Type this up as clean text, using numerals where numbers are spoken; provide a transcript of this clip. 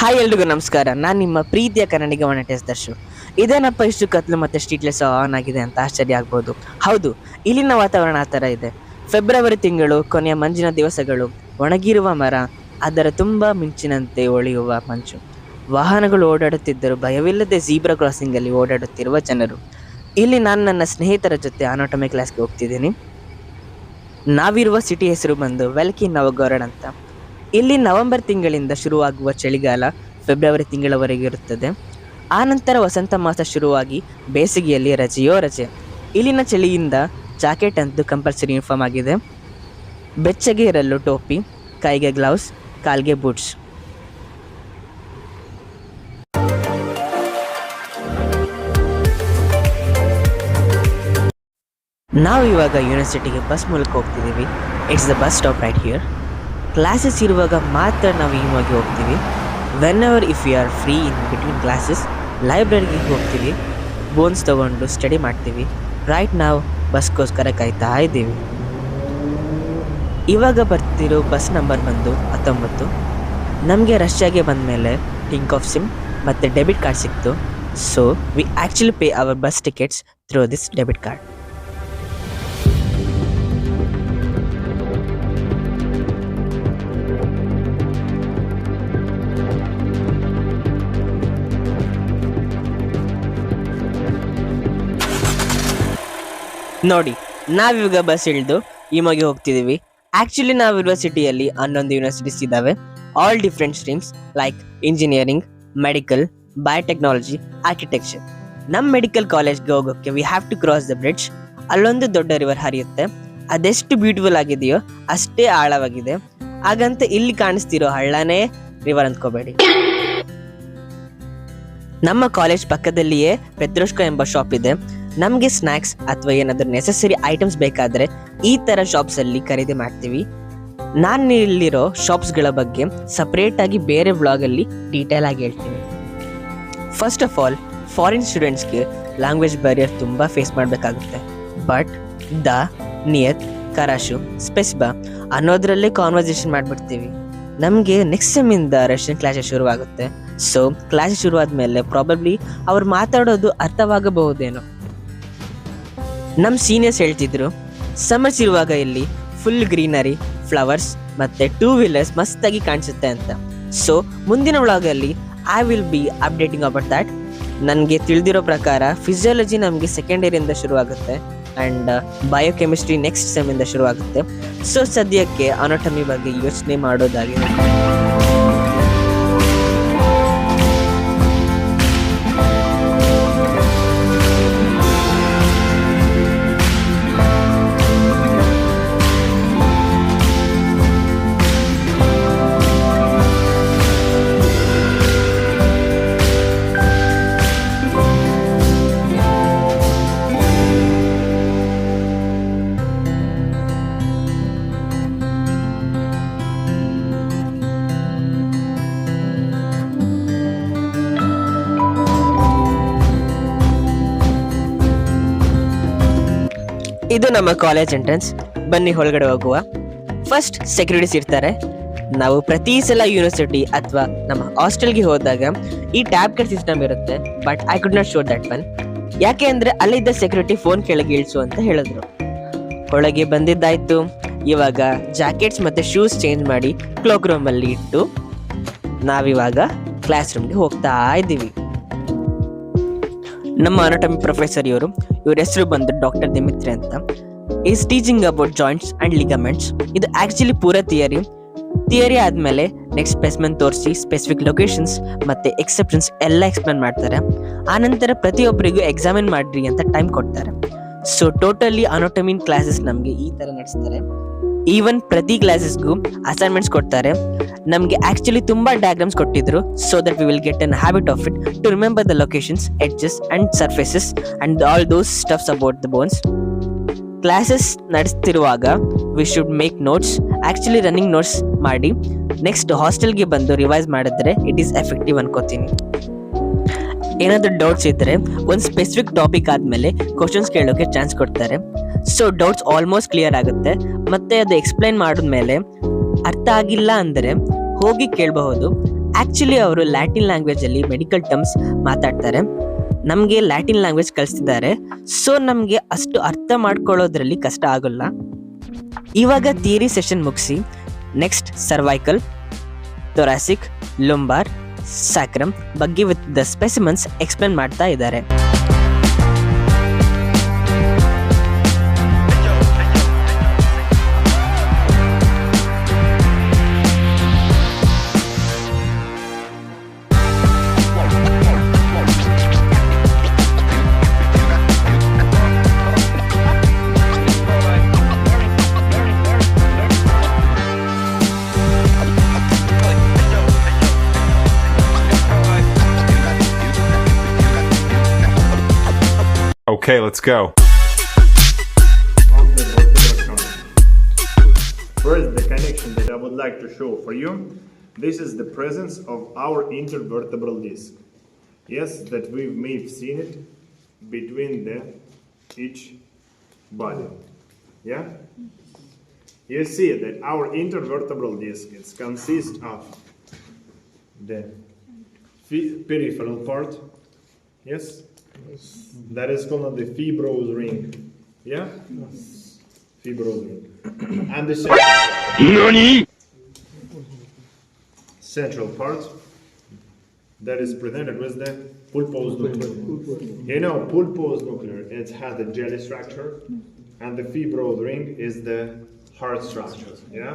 Hi ಎಲ್ರಿಗೂ ನಮಸ್ಕಾರ. ನಾನು ನಿಮ್ಮ ಪ್ರೀತಿಯ ಕನ್ನಡಿಗ ಟೆಸ್ ದರ್ಶು. ಇದೇನಪ್ಪ ಇಷ್ಟು ಕತ್ಲು ಮತ್ತೆ ಸ್ಟ್ರೀಟ್ಲೆಸ್ ಆನ್ ಆಗಿದೆ ಅಂತ ಆಶ್ಚರ್ಯ ಆಗ್ಬೋದು. ಹೌದು, ಇಲ್ಲಿನ ವಾತಾವರಣ ಆ ಥರ ಇದೆ. ಫೆಬ್ರವರಿ ತಿಂಗಳು, ಕೊನೆಯ ಮಂಜಿನ ದಿವಸಗಳು, ಒಣಗಿರುವ ಮರ, ಅದರ ತುಂಬ ಮಿಂಚಿನಂತೆ ಒಳೆಯುವ ಮಂಚು. ವಾಹನಗಳು ಓಡಾಡುತ್ತಿದ್ದರೂ ಭಯವಿಲ್ಲದೆ ಜೀಬ್ರಾ ಕ್ರಾಸಿಂಗಲ್ಲಿ ಓಡಾಡುತ್ತಿರುವ ಜನರು. ಇಲ್ಲಿ ನಾನು ನನ್ನ ಸ್ನೇಹಿತರ ಜೊತೆ ಅನಾಟಮಿ ಕ್ಲಾಸ್ಗೆ ಹೋಗ್ತಿದ್ದೀನಿ. ನಾವಿರುವ ಸಿಟಿ ಹೆಸರು ಬಂದು ವೆಲ್ಕಿ ನವಗೋರಡ್ ಅಂತ. ಇಲ್ಲಿ ನವೆಂಬರ್ ತಿಂಗಳಿಂದ ಶುರುವಾಗುವ ಚಳಿಗಾಲ ಫೆಬ್ರವರಿ ತಿಂಗಳವರೆಗೆ ಇರುತ್ತದೆ. ಆನಂತರ ವಸಂತ ಮಾಸ ಶುರುವಾಗಿ ಬೇಸಿಗೆಯಲ್ಲಿ ರಜೆಯೋ ರಜೆ. ಇಲ್ಲಿನ ಚಳಿಯಿಂದ ಜಾಕೆಟ್ ಅಂತೂ ಕಂಪಲ್ಸರಿ ಯೂನಿಫಾರ್ಮ್ ಆಗಿದೆ. ಬೆಚ್ಚಗೆ ಇರಲು ಟೋಪಿ, ಕೈಗೆ ಗ್ಲೌಸ್, ಕಾಲ್ಗೆ ಬೂಟ್ಸ್. ನಾವು ಇವಾಗ ಯೂನಿವರ್ಸಿಟಿಗೆ ಬಸ್ ಮೂಲಕ ಹೋಗ್ತಿದ್ದೀವಿ. It's the bus stop right here. Classes ಇರುವಾಗ ಮಾತ್ರ ನಾವು ಹೀಗಾಗಿ ಹೋಗ್ತೀವಿ. Whenever if you are free in between classes ಲೈಬ್ರರಿಗೆ ಹೋಗ್ತೀವಿ. ಬೋನ್ಸ್ ತೊಗೊಂಡು ಸ್ಟಡಿ ಮಾಡ್ತೀವಿ. ರೈಟ್ ನಾವು ಬಸ್ಗೋಸ್ಕರ ಕಾಯ್ತಾ ಇದ್ದೀವಿ. ಇವಾಗ ಬರ್ತಿರೋ ಬಸ್ ನಂಬರ್ ಬಂದು 19. ನಮಗೆ ರಷ್ಯಾಗೆ ಬಂದ ಮೇಲೆ ಟಿಂಕ್ ಆಫ್ ಸಿಮ್ ಮತ್ತು ಡೆಬಿಟ್ ಕಾರ್ಡ್ ಸಿಕ್ತು. So we actually pay our bus tickets through this debit card. ನೋಡಿ, ನಾವಿವಾಗ ಬಸ್ ಇಳಿದು ಈಮಗೆ ಹೋಗ್ತಿದ್ದೀವಿ. ಆ್ಯಕ್ಚುಲಿ ನಾವಿರುವ ಸಿಟಿಯಲ್ಲಿ 11 ಯೂನಿವರ್ಸಿಟೀಸ್ ಇದ್ದಾವೆ. All different streams like engineering, medical, biotechnology, architecture. ನಮ್ಮ ಮೆಡಿಕಲ್ ಕಾಲೇಜ್ಗೆ ಹೋಗೋಕ್ಕೆ we have to cross the bridge. ಅಲ್ಲೊಂದು ದೊಡ್ಡ ರಿವರ್ ಹರಿಯುತ್ತೆ. ಅದೆಷ್ಟು ಬ್ಯೂಟಿಫುಲ್ ಆಗಿದೆಯೋ ಅಷ್ಟೇ ಆಳವಾಗಿದೆ. ಹಾಗಂತ ಇಲ್ಲಿ ಕಾಣಿಸ್ತಿರೋ ಹಳ್ಳನೇ ರಿವರ್ ಅಂದ್ಕೋಬೇಡಿ. ನಮ್ಮ ಕಾಲೇಜ್ ಪಕ್ಕದಲ್ಲಿಯೇ ಪೆದ್ರೋಶ್ಕಾ ಎಂಬ ಶಾಪ್ ಇದೆ. ನಮಗೆ ಸ್ನ್ಯಾಕ್ಸ್ ಅಥವಾ ಏನಾದರೂ ನೆಸೆಸರಿ ಐಟಮ್ಸ್ ಬೇಕಾದರೆ ಈ ಥರ ಶಾಪ್ಸಲ್ಲಿ ಖರೀದಿ ಮಾಡ್ತೀವಿ. ನಾನು ಇಲ್ಲಿರೋ ಶಾಪ್ಸ್ಗಳ ಬಗ್ಗೆ ಸಪ್ರೇಟಾಗಿ ಬೇರೆ ವ್ಲಾಗಲ್ಲಿ ಡೀಟೇಲ್ ಆಗಿ ಹೇಳ್ತೀನಿ. ಫಸ್ಟ್ ಆಫ್ ಆಲ್, ಫಾರಿನ್ ಸ್ಟೂಡೆಂಟ್ಸ್ಗೆ ಲ್ಯಾಂಗ್ವೇಜ್ ಬ್ಯಾರಿಯರ್ ತುಂಬ ಫೇಸ್ ಮಾಡಬೇಕಾಗುತ್ತೆ. ಬಟ್ ದ, ನಿಯತ್, ಕರಾಶು, ಸ್ಪೆಸ್ಬಾ ಅನ್ನೋದ್ರಲ್ಲೇ ಕಾನ್ವರ್ಸೇಷನ್ ಮಾಡಿಬಿಡ್ತೀವಿ. ನಮಗೆ ನೆಕ್ಸ್ಟ್ ಸೆಮ್ಮಿಂದ ರಷ್ಯನ್ ಕ್ಲಾಸಸ್ ಶುರುವಾಗುತ್ತೆ. ಸೊ ಕ್ಲಾಸಸ್ ಶುರುವಾದ್ಮೇಲೆ ಪ್ರಾಬಬ್ಲಿ ಅವ್ರು ಮಾತಾಡೋದು ಅರ್ಥವಾಗಬಹುದೇನೋ. ನಮ್ಮ ಸೀನಿಯರ್ಸ್ ಹೇಳ್ತಿದ್ರು, ಸಮ್ಮರ್ಸ್ ಇರುವಾಗ ಇಲ್ಲಿ ಫುಲ್ ಗ್ರೀನರಿ, ಫ್ಲವರ್ಸ್ ಮತ್ತು 2 ವೀಲರ್ಸ್ ಮಸ್ತಾಗಿ ಕಾಣಿಸುತ್ತೆ ಅಂತ. ಸೊ ಮುಂದಿನ ವ್ಲಾಗಲ್ಲಿ I will be updating about that. ನನಗೆ ತಿಳಿದಿರೋ ಪ್ರಕಾರ ಫಿಸಿಯಾಲಜಿ ನಮಗೆ ಸೆಕೆಂಡ್ ಇಯರಿಂದ ಶುರುವಾಗುತ್ತೆ ಆ್ಯಂಡ್ ಬಯೋಕೆಮಿಸ್ಟ್ರಿ ನೆಕ್ಸ್ಟ್ ಸೆಮ್ಮಿಂದ ಶುರುವಾಗುತ್ತೆ. ಸೊ ಸದ್ಯಕ್ಕೆ ಅನಾಟಮಿ ಬಗ್ಗೆ ಯೋಚನೆ ಮಾಡೋದಾಗಿದೆ. ಇದು ನಮ್ಮ ಕಾಲೇಜ್ ಎಂಟ್ರೆನ್ಸ್. ಬನ್ನಿ ಒಳಗಡೆ ಹೋಗುವ. ಫಸ್ಟ್ ಸೆಕ್ಯೂರಿಟೀಸ್ ಇರ್ತಾರೆ. ನಾವು ಪ್ರತಿ ಸಲ ಯೂನಿವರ್ಸಿಟಿ ಅಥವಾ ನಮ್ಮ ಹಾಸ್ಟೆಲ್ಗೆ ಹೋದಾಗ ಈ ಟ್ಯಾಬ್ ಕಾರ್ಡ್ ಸಿಸ್ಟಮ್ ಇರುತ್ತೆ. But I could not show that one. ಯಾಕೆ ಅಂದರೆ ಅಲ್ಲಿದ್ದ ಸೆಕ್ಯೂರಿಟಿ ಫೋನ್ ಕೆಳಗೆ ಇಳಿಸು ಅಂತ ಹೇಳಿದ್ರು. ಒಳಗೆ ಬಂದಿದ್ದಾಯ್ತು. ಇವಾಗ ಜಾಕೆಟ್ಸ್ ಮತ್ತು ಶೂಸ್ ಚೇಂಜ್ ಮಾಡಿ ಕ್ಲಾಕ್ ರೂಮಲ್ಲಿ ಇಟ್ಟು ನಾವಿವಾಗ ಕ್ಲಾಸ್ ರೂಮ್ಗೆ ಹೋಗ್ತಾ ಇದ್ದೀವಿ. ನಮ್ಮ ಅನಾಟಮಿ ಪ್ರೊಫೆಸರ್ ಇವ್ರ ಹೆಸರು ಬಂದು ಡಾಕ್ಟರ್ ದಿಮಿತ್ರಿ ಅಂತ. Is teaching about joints and ligaments. ಇದು ಆ್ಯಕ್ಚುಲಿ ಪೂರ ಥಿಯರಿ ಆದಮೇಲೆ ನೆಕ್ಸ್ಟ್ ಸ್ಪೆಸಿಮೆನ್ ತೋರಿಸಿ ಸ್ಪೆಸಿಫಿಕ್ ಲೊಕೇಶನ್ಸ್ ಮತ್ತು ಎಕ್ಸೆಪ್ಷನ್ಸ್ ಎಲ್ಲ ಎಕ್ಸ್ಪ್ಲೇನ್ ಮಾಡ್ತಾರೆ. ಆನಂತರ ಪ್ರತಿಯೊಬ್ಬರಿಗೂ ಎಕ್ಸಾಮಿನ್ ಮಾಡ್ರಿ ಅಂತ ಟೈಮ್ ಕೊಡ್ತಾರೆ. ಸೊ ಟೋಟಲಿ ಅನಾಟಮಿ ಕ್ಲಾಸಸ್ ನಮಗೆ ಈ ಥರ ನಡೆಸ್ತಾರೆ. ಈವನ್ ಪ್ರತಿ ಕ್ಲಾಸಸ್ಗೂ ಅಸೈನ್ಮೆಂಟ್ಸ್ ಕೊಡ್ತಾರೆ. ನಮಗೆ ಆ್ಯಕ್ಚುಲಿ ತುಂಬ ಡಯಾಗ್ರಾಮ್ಸ್ ಕೊಟ್ಟಿದ್ರು. So that we will get an habit of it to remember the locations, edges and surfaces and all those stuffs about the bones. Classes ನಡೆಸ್ತಿರುವಾಗ we should make notes. Actually running notes ಮಾಡಿ next ಹಾಸ್ಟೆಲ್ಗೆ ಬಂದು revise ಮಾಡಿದ್ರೆ it is effective ಅನ್ಕೋತೀನಿ. ಏನಾದರೂ doubts ಇದ್ದರೆ ಒಂದು specific topic ಆದಮೇಲೆ ಕ್ವಶನ್ಸ್ ಕೇಳೋಕ್ಕೆ ಚಾನ್ಸ್ ಕೊಡ್ತಾರೆ. ಸೊ ಡೌಟ್ಸ್ ಆಲ್ಮೋಸ್ಟ್ ಕ್ಲಿಯರ್ ಆಗುತ್ತೆ. ಮತ್ತು ಅದು ಎಕ್ಸ್ಪ್ಲೈನ್ ಮಾಡಿದ್ಮೇಲೆ ಅರ್ಥ ಆಗಿಲ್ಲ ಅಂದರೆ ಹೋಗಿ ಕೇಳಬಹುದು. ಆಕ್ಚುಲಿ ಅವರು ಲ್ಯಾಟಿನ್ ಲ್ಯಾಂಗ್ವೇಜ್ ಅಲ್ಲಿ ಮೆಡಿಕಲ್ ಟರ್ಮ್ಸ್ ಮಾತಾಡ್ತಾರೆ. ನಮಗೆ ಲ್ಯಾಟಿನ್ ಲ್ಯಾಂಗ್ವೇಜ್ ಕಲಿಸ್ತಿದ್ದಾರೆ, ಸೊ ನಮಗೆ ಅಷ್ಟು ಅರ್ಥ ಮಾಡ್ಕೊಳ್ಳೋದ್ರಲ್ಲಿ ಕಷ್ಟ ಆಗೋಲ್ಲ. ಇವಾಗ ಥಿಯರಿ ಸೆಷನ್ ಮುಗಿಸಿ ನೆಕ್ಸ್ಟ್ ಸರ್ವೈಕಲ್, ಥೊರಾಸಿಕ್, ಲುಂಬಾರ್, ಸ್ಯಾಕ್ರಮ್ ಬಗ್ಗೆ ವಿತ್ ದ ಸ್ಪೆಸಿಮನ್ಸ್ ಎಕ್ಸ್ಪ್ಲೇನ್ ಮಾಡ್ತಾ ಇದ್ದಾರೆ. Okay, let's go. First, the connection that I would like to show for you. This is the presence of our intervertebral disc. Yes, that we may have seen it between each body. Yeah? You see that our intervertebral disc consists of the peripheral part. Yes? That is called the fibrous ring. Yeah? Fibrous ring. And the central part that is presented with the pulpose nucleus. You know, pulpose nucleus, it has the jelly structure, and the fibrous ring is the heart structure. Yeah?